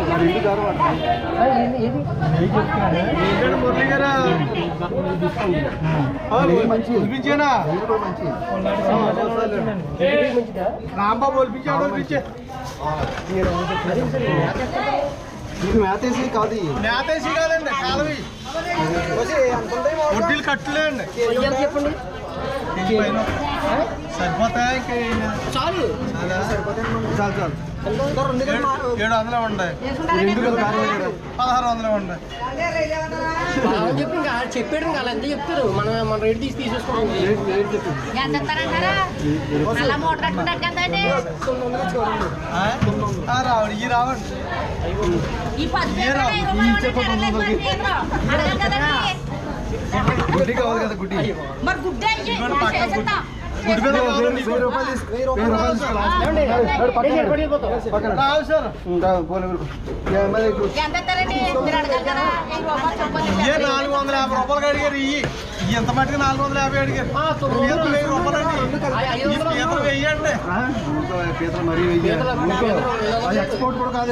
మురళి గారు రాంబాబు ఒలిపించాడు మేతేసి కాదు మేతేసి కాదండి కాలవి వడ్డీలు కట్టలేండి చెప్పండి సరిపోతాయి చాలు చాలు చాలు 700 ఉంటాయి 1600 ఉంటాయి చెప్పి ఇంకా చెప్పాడు ఇంకా ఎంత చెప్తారు మన రేట్ తీసేసుకోండి రావండి ఈ రావండి గుడ్డి కావాలి కదా గుడ్డి రూపాయలు అడిగారు ఎంత మట్టుకు 450 అడిగారు వెయ్యండి పీతలు మరీ వెయ్యి ఎక్స్పోర్ట్ కూడా కాదు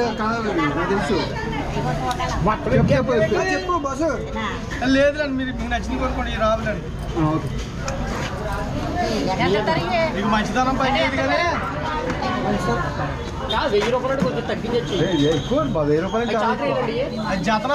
తెలుసు చెప్పు బస్సు లేదులేండి మీరు మీకు నచ్చింది కొనుక్కోండి రావులండి మీకు మంచిదనం పని చేయదు కానీ 1000 రూపాయలు కొంచెం తగ్గించచ్చు ఎక్కువ 1000 రూపాయలు జతన